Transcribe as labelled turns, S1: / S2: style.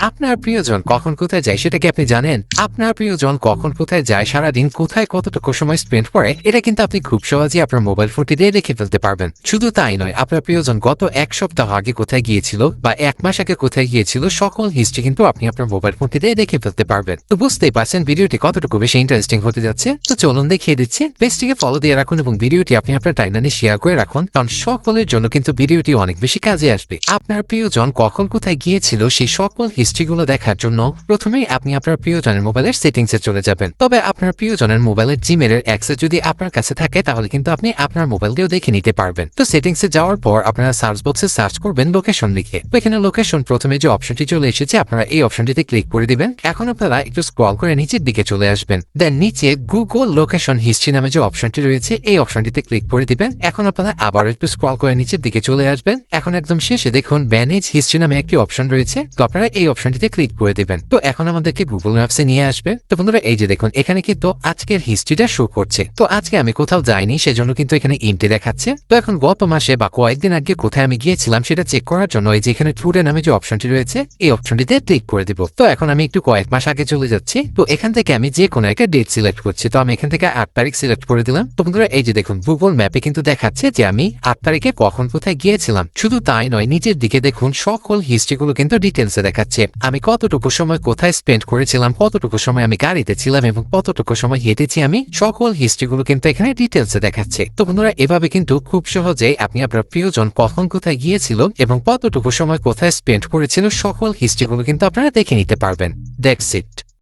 S1: আপনার প্রিয়জন কখন কোথায় যায় সেটা কি আপনি জানেন? আপনার প্রিয়জন কখন কোথায় যায়, সারাদিন কোথায় কতটুকু সময় স্পেন্ড করে, এটা কিন্তু আপনি খুব সহজেই আপনার মোবাইল ফোনটি দিয়ে দেখে ফেলতে পারবেন। শুধু তাই নয়, আপনার প্রিয়জন গত এক সপ্তাহ আগে কোথায় গিয়েছিল বা এক মাস আগে কোথায় গিয়েছিল, সকল হিস্ট্রি কিন্তু আপনি আপনার মোবাইল ফোনটি দিয়ে দেখে ফেলতে পারবেন। তো বুঝতেই পারছেন ভিডিওটি কতটুকু বেশি ইন্টারেস্টিং হতে যাচ্ছে। তো চলুন দেখিয়ে দিচ্ছি। পেজটিকে ফলো দিয়ে রাখুন এবং ভিডিওটি আপনি আপনার টাইমলাইনে শেয়ার করে রাখুন, কারণ সকলের জন্য কিন্তু ভিডিওটি অনেক বেশি কাজে আসবে। আপনার প্রিয়জন কখন কোথায় গিয়েছিল সেই সকল হিস্ট্রিগুলো দেখার জন্য প্রথমেই আপনি আপনার প্রিয়জনের মোবাইলের সেটিংসে চলে যাবেন। তবে আপনার প্রিয়জনের মোবাইলের জিমেলের অ্যাক্সেস যদি আপনার কাছে থাকে তাহলে কিন্তু আপনি আপনার মোবাইল দিয়েও দেখে নিতে পারবেন। তো সেটিংসে যাওয়ার পর আপনারা সার্চ বক্সে সার্চ করবেন লোকেশন লিখে। তো এখানে লোকেশন প্রথমে যে অপশনটি চলে এসেছে আপনারা এই অপশনটিতে ক্লিক করে দিবেন। এখন আপনারা একটু স্ক্রল করে নিচের দিকে চলে আসবেন। দেন নিচে গুগল লোকেশন হিস্ট্রি নামে যে অপশনটি রয়েছে এই অপশনটিতে ক্লিক করে দিবেন। এখন আপনারা আবার একটু স্ক্রল করে নিচের দিকে চলে আসবেন। এখন একদম শেষে দেখুন ম্যানেজ হিস্ট্রি নামে একটি অপশন রয়েছে, তো আপনারা এই অপশনটিতে ক্লিক করে দিবেন। তো এখন আমাদেরকে গুগল ম্যাপসে নিয়ে আসবে। তো বন্ধুরা এই যে দেখুন এখানে কিন্তু আজকের হিস্ট্রিটা শো করছে। তো আজকে আমি কোথাও যাইনি, সেজন্য কিন্তু এখানে ইমটি দেখাচ্ছে। তো এখন গত মাসে বা কয়েকদিন আগে কোথায় আমি গিয়েছিলাম সেটা চেক করার জন্য এই যে এখানে ট্যুরে নামে যে অপশনটি রয়েছে এই অপশনটিতে ক্লিক করে দিব। তো এখন আমি একটু কয়েক মাস আগে চলে যাচ্ছি। তো এখান থেকে আমি যে কোনো একটা ডেট সিলেক্ট করছি। তো আমি এখান থেকে 8 তারিখ সিলেক্ট করে দিলাম। তো বন্ধুরা এই যে দেখুন গুগল ম্যাপে কিন্তু দেখাচ্ছে যে আমি 8 তারিখে কখন কোথায় গিয়েছিলাম। শুধু তাই নয়, নিচের দিকে দেখুন সকল হিস্ট্রিগুলো কিন্তু ডিটেলসে দেখাচ্ছে। আমি কতটুকু সময় কোথায় স্পেন্ড করেছিলাম, কতটুকু সময় আমি গাড়িতে ছিলাম এবং কতটুকু সময় হেঁটেছি, আমি সকল হিস্ট্রিগুলো কিন্তু এখানে ডিটেলসে দেখাচ্ছে। তো বন্ধুরা এভাবে কিন্তু খুব সহজেই আপনি আপনার প্রিয়জন কখন কোথায় গিয়েছিল এবং কতটুকু সময় কোথায় স্পেন্ড করেছিল সকল হিস্ট্রিগুলো কিন্তু আপনারা দেখে নিতে পারবেন। That's it.